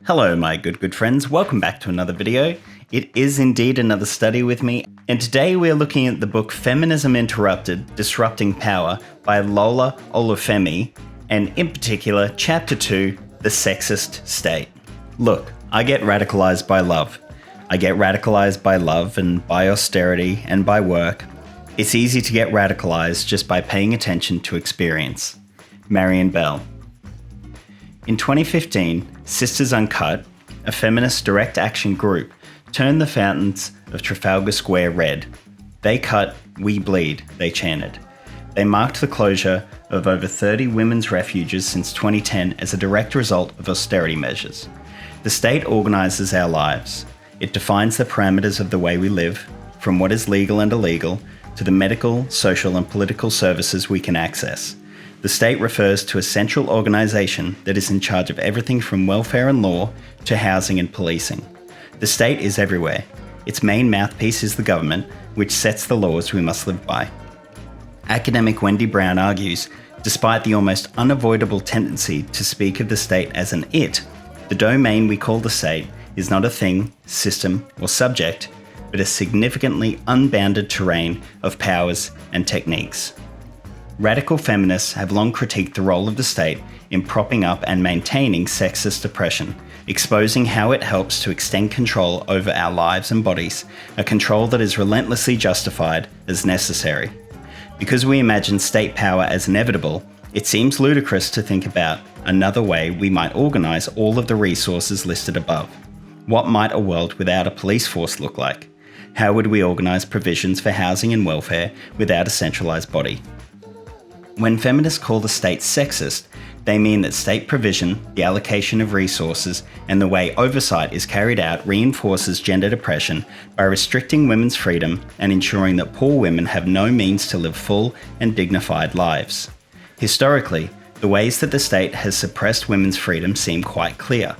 Hello my good friends, welcome back to another video. It is indeed another study with me, and today we are looking at the book Feminism Interrupted, Disrupting Power by Lola Olufemi, and in particular Chapter 2, The Sexist State. Look, I get radicalized by love. I get radicalized by love and by austerity and by work. It's easy to get radicalized just by paying attention to experience. Marion Bell. In 2015, Sisters Uncut, a feminist direct action group, turned the fountains of Trafalgar Square red. They cut, we bleed, they chanted. They marked the closure of over 30 women's refuges since 2010 as a direct result of austerity measures. The state organises our lives. It defines the parameters of the way we live, from what is legal and illegal, to the medical, social and political services we can access. The state refers to a central organisation that is in charge of everything from welfare and law to housing and policing. The state is everywhere. Its main mouthpiece is the government, which sets the laws we must live by. Academic Wendy Brown argues, despite the almost unavoidable tendency to speak of the state as an it, the domain we call the state is not a thing, system, or subject, but a significantly unbounded terrain of powers and techniques. Radical feminists have long critiqued the role of the state in propping up and maintaining sexist oppression, exposing how it helps to extend control over our lives and bodies, a control that is relentlessly justified as necessary. Because we imagine state power as inevitable, it seems ludicrous to think about another way we might organise all of the resources listed above. What might a world without a police force look like? How would we organise provisions for housing and welfare without a centralised body? When feminists call the state sexist, they mean that state provision, the allocation of resources, and the way oversight is carried out reinforces gender oppression by restricting women's freedom and ensuring that poor women have no means to live full and dignified lives. Historically, the ways that the state has suppressed women's freedom seem quite clear.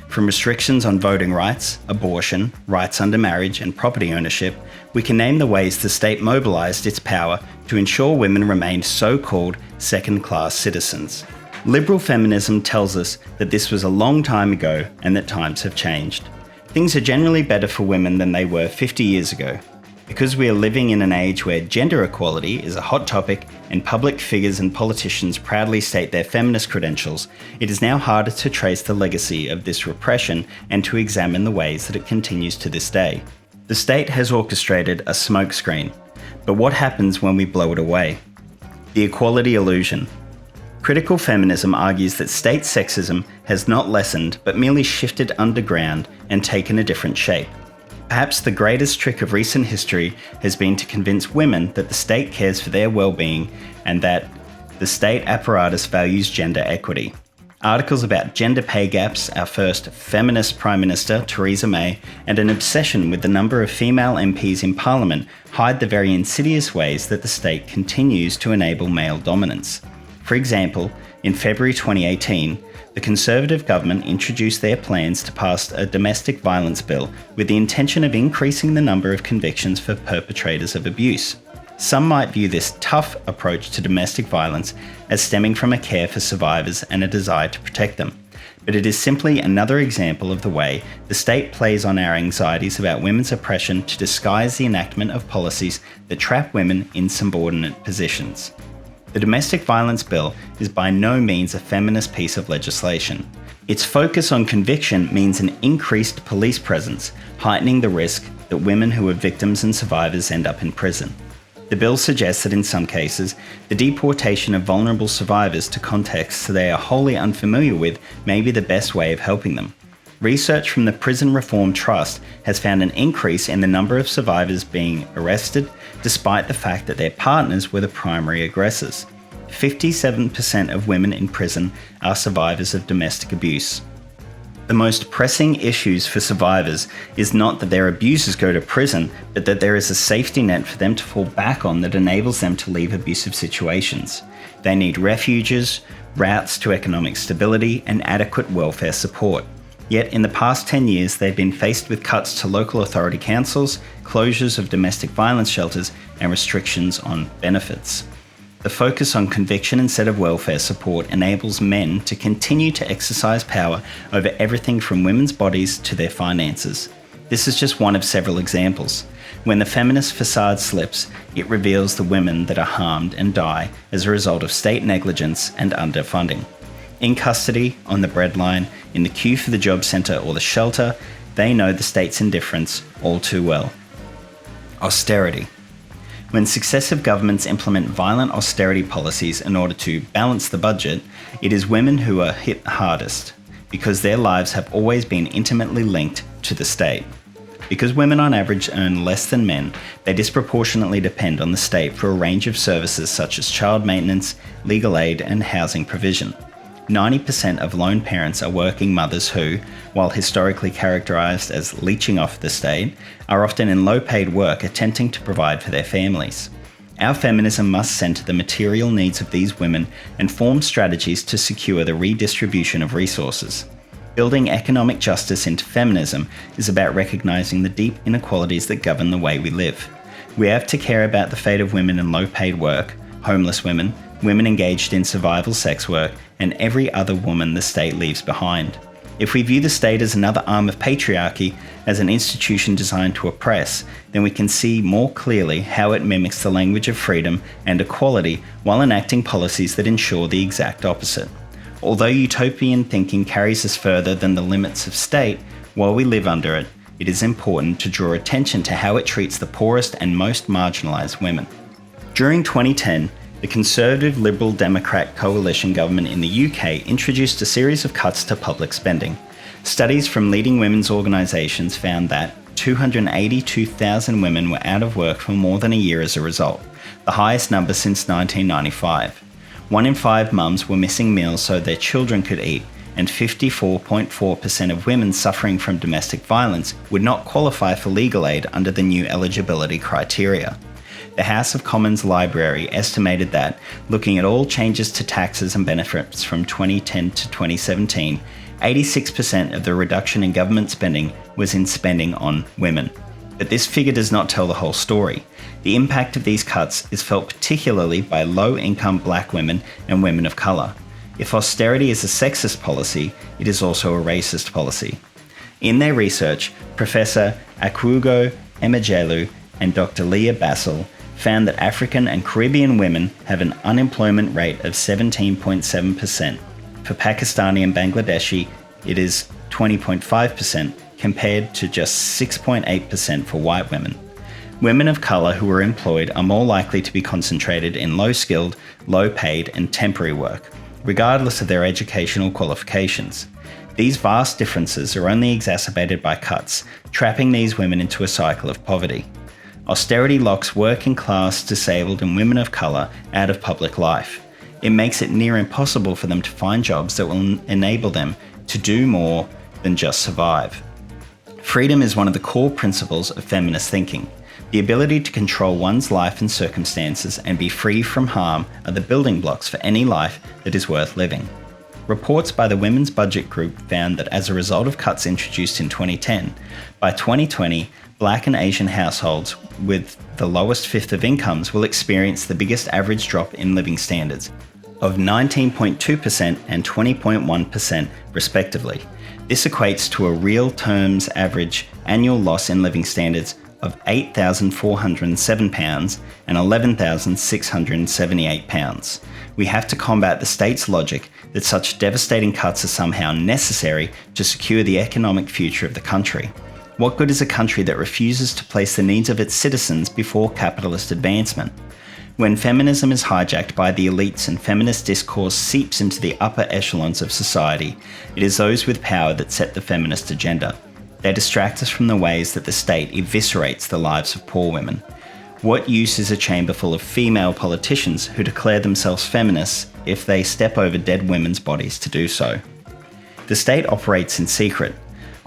From restrictions on voting rights, abortion, rights under marriage, and property ownership, we can name the ways the state mobilised its power to ensure women remained so-called second-class citizens. Liberal feminism tells us that this was a long time ago and that times have changed. Things are generally better for women than they were 50 years ago. Because we are living in an age where gender equality is a hot topic and public figures and politicians proudly state their feminist credentials, it is now harder to trace the legacy of this repression and to examine the ways that it continues to this day. The state has orchestrated a smokescreen, but what happens when we blow it away? The equality illusion. Critical feminism argues that state sexism has not lessened but merely shifted underground and taken a different shape. Perhaps the greatest trick of recent history has been to convince women that the state cares for their well-being and that the state apparatus values gender equity. Articles about gender pay gaps, our first feminist Prime Minister, Theresa May, and an obsession with the number of female MPs in Parliament hide the very insidious ways that the state continues to enable male dominance. For example, in February 2018, the Conservative government introduced their plans to pass a domestic violence bill with the intention of increasing the number of convictions for perpetrators of abuse. Some might view this tough approach to domestic violence as stemming from a care for survivors and a desire to protect them. But it is simply another example of the way the state plays on our anxieties about women's oppression to disguise the enactment of policies that trap women in subordinate positions. The Domestic Violence Bill is by no means a feminist piece of legislation. Its focus on conviction means an increased police presence, heightening the risk that women who are victims and survivors end up in prison. The bill suggests that in some cases, the deportation of vulnerable survivors to contexts they are wholly unfamiliar with may be the best way of helping them. Research from the Prison Reform Trust has found an increase in the number of survivors being arrested, despite the fact that their partners were the primary aggressors. 57% of women in prison are survivors of domestic abuse. The most pressing issues for survivors is not that their abusers go to prison, but that there is a safety net for them to fall back on that enables them to leave abusive situations. They need refuges, routes to economic stability, and adequate welfare support. Yet in the past 10 years, they've been faced with cuts to local authority councils, closures of domestic violence shelters, and restrictions on benefits. The focus on conviction instead of welfare support enables men to continue to exercise power over everything from women's bodies to their finances. This is just one of several examples. When the feminist facade slips, it reveals the women that are harmed and die as a result of state negligence and underfunding. In custody, on the breadline, in the queue for the job centre or the shelter, they know the state's indifference all too well. Austerity. When successive governments implement violent austerity policies in order to balance the budget, it is women who are hit hardest, because their lives have always been intimately linked to the state. Because women on average earn less than men, they disproportionately depend on the state for a range of services such as child maintenance, legal aid, and housing provision. 90% of lone parents are working mothers who, while historically characterised as leeching off the state, are often in low-paid work attempting to provide for their families. Our feminism must centre the material needs of these women and form strategies to secure the redistribution of resources. Building economic justice into feminism is about recognising the deep inequalities that govern the way we live. We have to care about the fate of women in low-paid work, homeless women, women engaged in survival sex work, and every other woman the state leaves behind. If we view the state as another arm of patriarchy, as an institution designed to oppress, then we can see more clearly how it mimics the language of freedom and equality while enacting policies that ensure the exact opposite. Although utopian thinking carries us further than the limits of state, while we live under it, it is important to draw attention to how it treats the poorest and most marginalised women. During 2010, the Conservative Liberal Democrat coalition government in the UK introduced a series of cuts to public spending. Studies from leading women's organisations found that 282,000 women were out of work for more than a year as a result, the highest number since 1995. 1 in 5 mums were missing meals so their children could eat, and 54.4% of women suffering from domestic violence would not qualify for legal aid under the new eligibility criteria. The House of Commons Library estimated that, looking at all changes to taxes and benefits from 2010 to 2017, 86% of the reduction in government spending was in spending on women. But this figure does not tell the whole story. The impact of these cuts is felt particularly by low-income black women and women of colour. If austerity is a sexist policy, it is also a racist policy. In their research, Professor Akwugo Emejelu and Dr. Leah Bassel found that African and Caribbean women have an unemployment rate of 17.7%. For Pakistani and Bangladeshi, it is 20.5%, compared to just 6.8% for white women. Women of colour who are employed are more likely to be concentrated in low-skilled, low-paid and temporary work, regardless of their educational qualifications. These vast differences are only exacerbated by cuts, trapping these women into a cycle of poverty. Austerity locks working-class, disabled and women of colour out of public life. It makes it near impossible for them to find jobs that will enable them to do more than just survive. Freedom is one of the core principles of feminist thinking. The ability to control one's life and circumstances and be free from harm are the building blocks for any life that is worth living. Reports by the Women's Budget Group found that as a result of cuts introduced in 2010, by 2020, Black and Asian households with the lowest fifth of incomes will experience the biggest average drop in living standards of 19.2% and 20.1% respectively. This equates to a real terms average annual loss in living standards of £8,407 and £11,678. We have to combat the state's logic that such devastating cuts are somehow necessary to secure the economic future of the country. What good is a country that refuses to place the needs of its citizens before capitalist advancement? When feminism is hijacked by the elites and feminist discourse seeps into the upper echelons of society, it is those with power that set the feminist agenda. They distract us from the ways that the state eviscerates the lives of poor women. What use is a chamber full of female politicians who declare themselves feminists if they step over dead women's bodies to do so? The state operates in secret.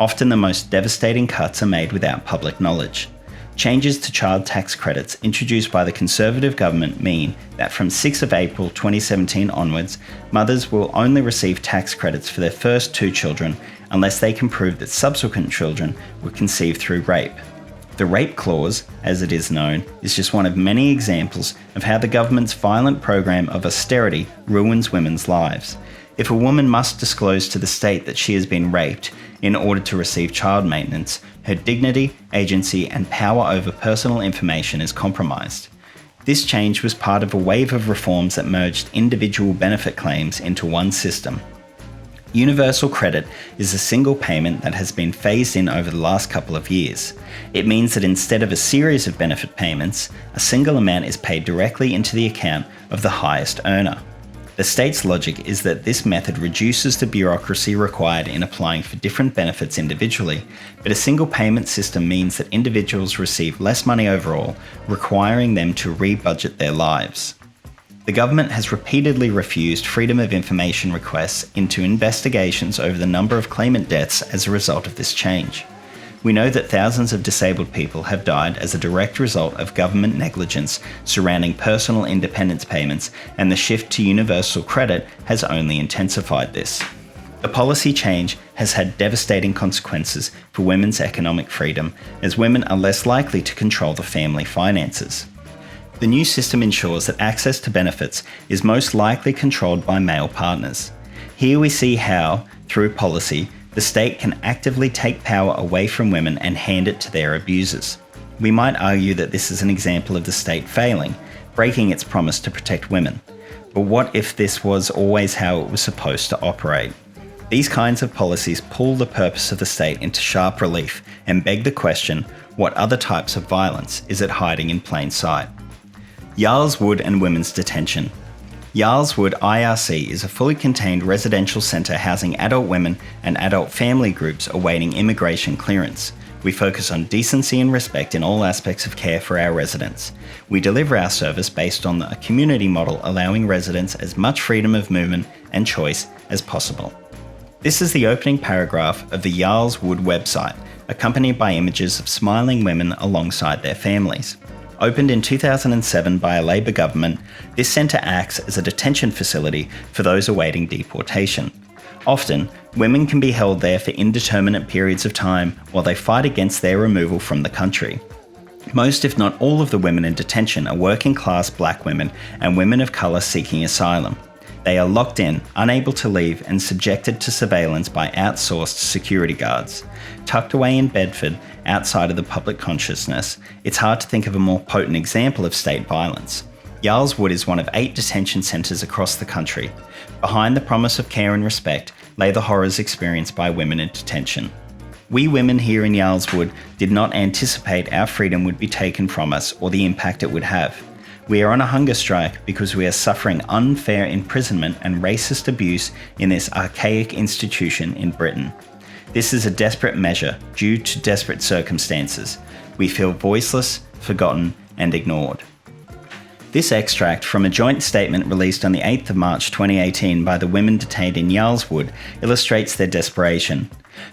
Often the most devastating cuts are made without public knowledge. Changes to child tax credits introduced by the Conservative government mean that from 6 of April 2017 onwards, mothers will only receive tax credits for their first 2 children unless they can prove that subsequent children were conceived through rape. The rape clause, as it is known, is just one of many examples of how the government's violent program of austerity ruins women's lives. If a woman must disclose to the state that she has been raped in order to receive child maintenance, her dignity, agency, and power over personal information is compromised. This change was part of a wave of reforms that merged individual benefit claims into one system. Universal credit is a single payment that has been phased in over the last couple of years. It means that instead of a series of benefit payments, a single amount is paid directly into the account of the highest earner. The state's logic is that this method reduces the bureaucracy required in applying for different benefits individually, but a single payment system means that individuals receive less money overall, requiring them to re-budget their lives. The government has repeatedly refused Freedom of Information requests into investigations over the number of claimant deaths as a result of this change. We know that thousands of disabled people have died as a direct result of government negligence surrounding personal independence payments, and the shift to universal credit has only intensified this. The policy change has had devastating consequences for women's economic freedom, as women are less likely to control the family finances. The new system ensures that access to benefits is most likely controlled by male partners. Here we see how, through policy, the state can actively take power away from women and hand it to their abusers. We might argue that this is an example of the state failing, breaking its promise to protect women. But what if this was always how it was supposed to operate? These kinds of policies pull the purpose of the state into sharp relief and beg the question, what other types of violence is it hiding in plain sight? Yarl's Wood and women's detention. Yarl's Wood IRC is a fully contained residential centre housing adult women and adult family groups awaiting immigration clearance. We focus on decency and respect in all aspects of care for our residents. We deliver our service based on a community model allowing residents as much freedom of movement and choice as possible. This is the opening paragraph of the Yarl's Wood website, accompanied by images of smiling women alongside their families. Opened in 2007 by a Labor government, this centre acts as a detention facility for those awaiting deportation. Often, women can be held there for indeterminate periods of time while they fight against their removal from the country. Most, if not all, of the women in detention are working-class black women and women of colour seeking asylum. They are locked in, unable to leave, and subjected to surveillance by outsourced security guards. Tucked away in Bedford, outside of the public consciousness, it's hard to think of a more potent example of state violence. Yarl's Wood is one of 8 detention centres across the country. Behind the promise of care and respect lay the horrors experienced by women in detention. We women here in Yarl's Wood did not anticipate our freedom would be taken from us or the impact it would have. We are on a hunger strike because we are suffering unfair imprisonment and racist abuse in this archaic institution in Britain. This is a desperate measure due to desperate circumstances. We feel voiceless, forgotten, and ignored. This extract from a joint statement released on the 8th of March 2018 by the women detained in Yarl's Wood illustrates their desperation.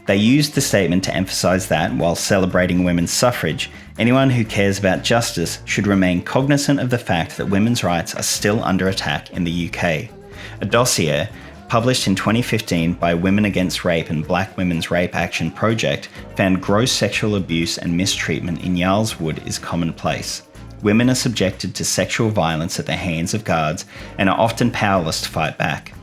They used the statement to emphasise that, while celebrating women's suffrage, anyone who cares about justice should remain cognizant of the fact that women's rights are still under attack in the UK. A dossier, published in 2015 by Women Against Rape and Black Women's Rape Action Project, found gross sexual abuse and mistreatment in Yarl's Wood is commonplace. Women are subjected to sexual violence at the hands of guards and are often powerless to fight back.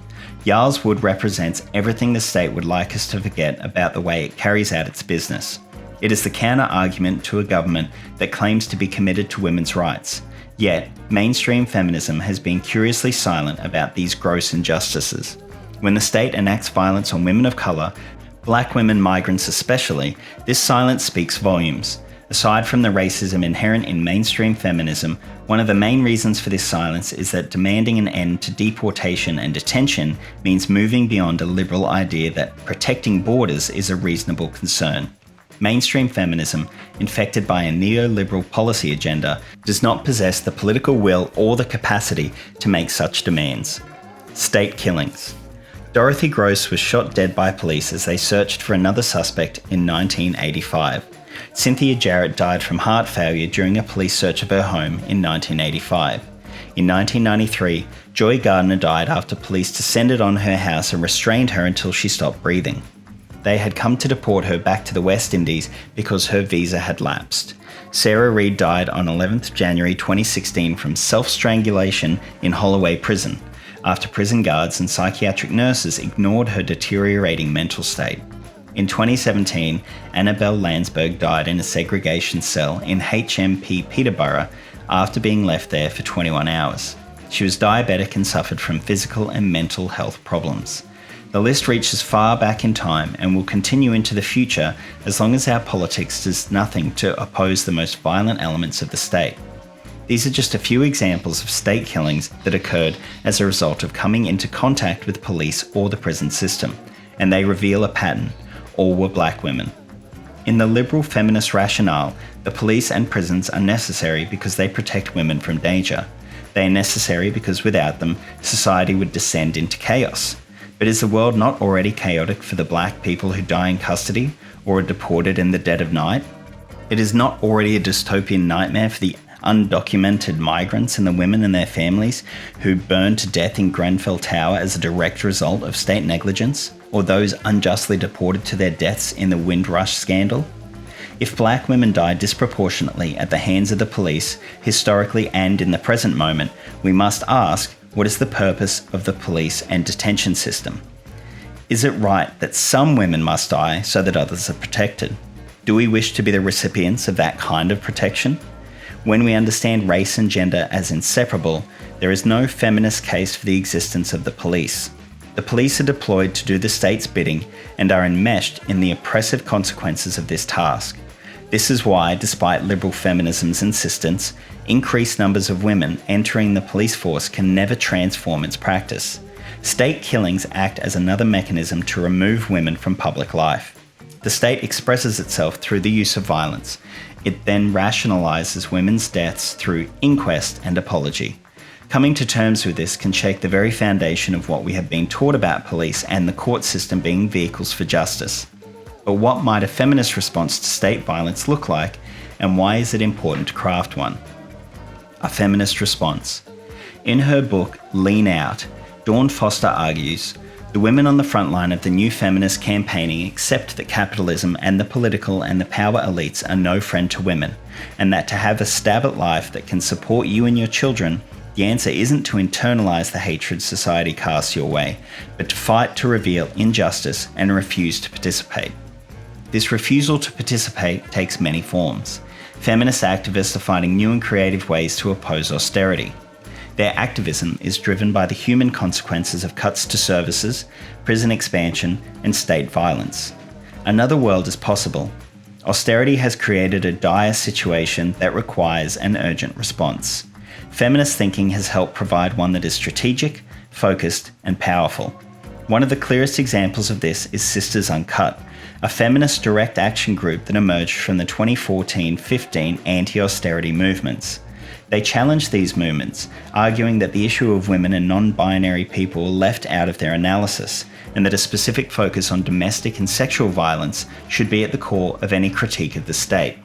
Yarl's Wood represents everything the state would like us to forget about the way it carries out its business. It is the counter-argument to a government that claims to be committed to women's rights. Yet, mainstream feminism has been curiously silent about these gross injustices. When the state enacts violence on women of colour, black women, migrants especially, this silence speaks volumes. Aside from the racism inherent in mainstream feminism, one of the main reasons for this silence is that demanding an end to deportation and detention means moving beyond a liberal idea that protecting borders is a reasonable concern. Mainstream feminism, infected by a neoliberal policy agenda, does not possess the political will or the capacity to make such demands. State killings. Dorothy Gross was shot dead by police as they searched for another suspect in 1985. Cynthia Jarrett died from heart failure during a police search of her home in 1985. In 1993, Joy Gardner died after police descended on her house and restrained her until she stopped breathing. They had come to deport her back to the West Indies because her visa had lapsed. Sarah Reed died on 11th January 2016 from self-strangulation in Holloway Prison, after prison guards and psychiatric nurses ignored her deteriorating mental state. In 2017, Annabelle Landsberg died in a segregation cell in HMP Peterborough after being left there for 21 hours. She was diabetic and suffered from physical and mental health problems. The list reaches far back in time and will continue into the future as long as our politics does nothing to oppose the most violent elements of the state. These are just a few examples of state killings that occurred as a result of coming into contact with police or the prison system, and they reveal a pattern. All were black women. In the liberal feminist rationale, the police and prisons are necessary because they protect women from danger. They are necessary because without them, society would descend into chaos. But is the world not already chaotic for the black people who die in custody or are deported in the dead of night? It is not already a dystopian nightmare for the undocumented migrants and the women and their families who burned to death in Grenfell Tower as a direct result of state negligence, or those unjustly deported to their deaths in the Windrush scandal? If black women die disproportionately at the hands of the police, historically and in the present moment, we must ask, what is the purpose of the police and detention system? Is it right that some women must die so that others are protected? Do we wish to be the recipients of that kind of protection? When we understand race and gender as inseparable, there is no feminist case for the existence of the police. The police are deployed to do the state's bidding and are enmeshed in the oppressive consequences of this task. This is why, despite liberal feminism's insistence, increased numbers of women entering the police force can never transform its practice. State killings act as another mechanism to remove women from public life. The state expresses itself through the use of violence. It then rationalizes women's deaths through inquest and apology. Coming to terms with this can shake the very foundation of what we have been taught about police and the court system being vehicles for justice. But what might a feminist response to state violence look like, and why is it important to craft one? A feminist response. In her book, Lean Out, Dawn Foster argues, the women on the front line of the new feminist campaigning accept that capitalism and the political and the power elites are no friend to women, and that to have a stab at life that can support you and your children, the answer isn't to internalize the hatred society casts your way, but to fight to reveal injustice and refuse to participate. This refusal to participate takes many forms. Feminist activists are finding new and creative ways to oppose austerity. Their activism is driven by the human consequences of cuts to services, prison expansion, and state violence. Another world is possible. Austerity has created a dire situation that requires an urgent response. Feminist thinking has helped provide one that is strategic, focused, and powerful. One of the clearest examples of this is Sisters Uncut, a feminist direct action group that emerged from the 2014-15 anti-austerity movements. They challenged these movements, arguing that the issue of women and non-binary people were left out of their analysis, and that a specific focus on domestic and sexual violence should be at the core of any critique of the state.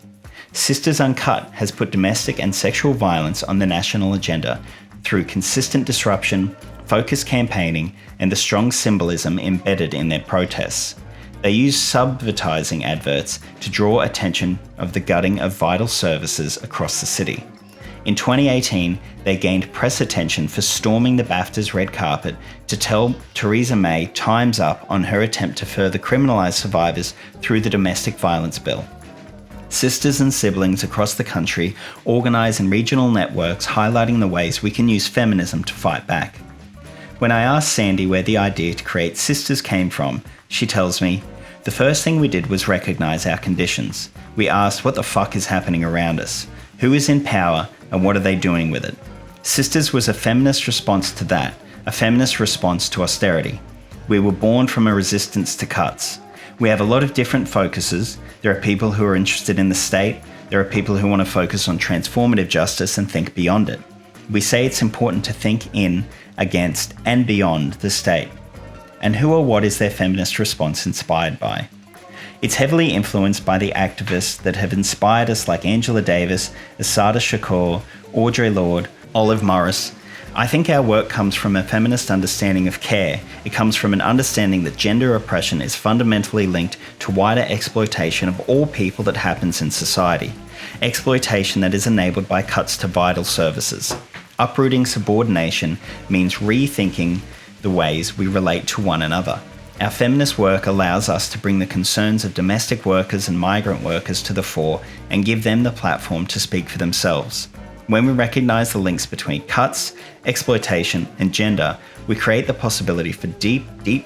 Sisters Uncut has put domestic and sexual violence on the national agenda through consistent disruption, focused campaigning, and the strong symbolism embedded in their protests. They use subvertising adverts to draw attention of the gutting of vital services across the city. In 2018, they gained press attention for storming the BAFTA's red carpet to tell Theresa May time's up on her attempt to further criminalise survivors through the domestic violence bill. Sisters and siblings across the country organise in regional networks highlighting the ways we can use feminism to fight back. When I asked Sandy where the idea to create Sisters came from, she tells me, the first thing we did was recognise our conditions. We asked what the fuck is happening around us, who is in power, and what are they doing with it. Sisters was a feminist response to that, a feminist response to austerity. We were born from a resistance to cuts. We have a lot of different focuses. There are people who are interested in the state. There are people who want to focus on transformative justice and think beyond it. We say it's important to think in, against, and beyond the state. And who or what is their feminist response inspired by? It's heavily influenced by the activists that have inspired us like Angela Davis, Asada Shakur, Audre Lorde, Olive Morris, I think our work comes from a feminist understanding of care. It comes from an understanding that gender oppression is fundamentally linked to wider exploitation of all people that happens in society. Exploitation that is enabled by cuts to vital services. Uprooting subordination means rethinking the ways we relate to one another. Our feminist work allows us to bring the concerns of domestic workers and migrant workers to the fore and give them the platform to speak for themselves. When we recognise the links between cuts, exploitation, and gender, we create the possibility for deep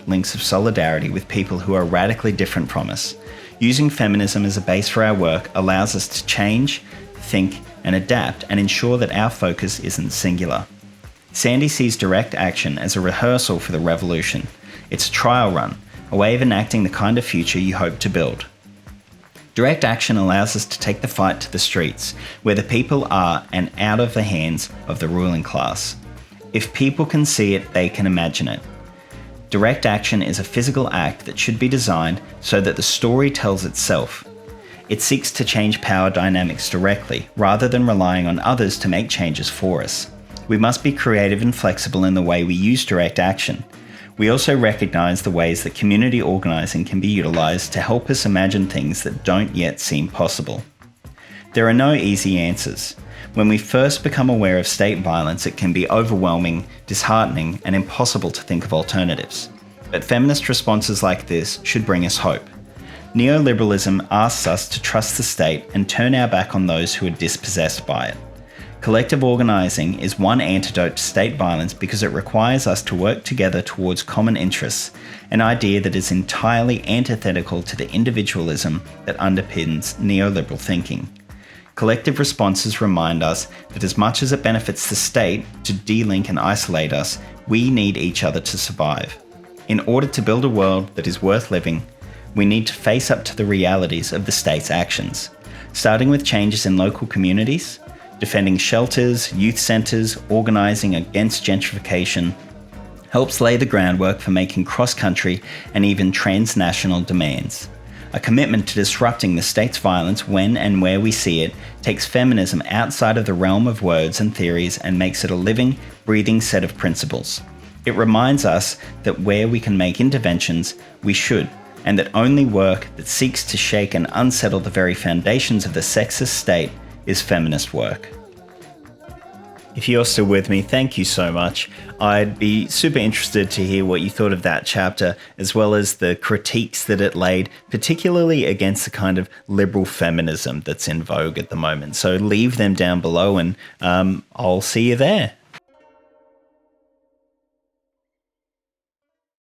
links of solidarity with people who are radically different from us. Using feminism as a base for our work allows us to change, think, and adapt and ensure that our focus isn't singular. Sandy sees direct action as a rehearsal for the revolution. It's a trial run, a way of enacting the kind of future you hope to build. Direct action allows us to take the fight to the streets, where the people are and out of the hands of the ruling class. If people can see it, they can imagine it. Direct action is a physical act that should be designed so that the story tells itself. It seeks to change power dynamics directly, rather than relying on others to make changes for us. We must be creative and flexible in the way we use direct action. We also recognise the ways that community organising can be utilised to help us imagine things that don't yet seem possible. There are no easy answers. When we first become aware of state violence, it can be overwhelming, disheartening, and impossible to think of alternatives. But feminist responses like this should bring us hope. Neoliberalism asks us to trust the state and turn our back on those who are dispossessed by it. Collective organising is one antidote to state violence because it requires us to work together towards common interests, an idea that is entirely antithetical to the individualism that underpins neoliberal thinking. Collective responses remind us that as much as it benefits the state to de-link and isolate us, we need each other to survive. In order to build a world that is worth living, we need to face up to the realities of the state's actions, starting with changes in local communities, defending shelters, youth centres, organising against gentrification, helps lay the groundwork for making cross-country and even transnational demands. A commitment to disrupting the state's violence when and where we see it takes feminism outside of the realm of words and theories and makes it a living, breathing set of principles. It reminds us that where we can make interventions, we should, and that only work that seeks to shake and unsettle the very foundations of the sexist state is feminist work. If you're still with me, thank you so much. I'd be super interested to hear what you thought of that chapter, as well as the critiques that it laid, particularly against the kind of liberal feminism that's in vogue at the moment. So leave them down below and I'll see you there.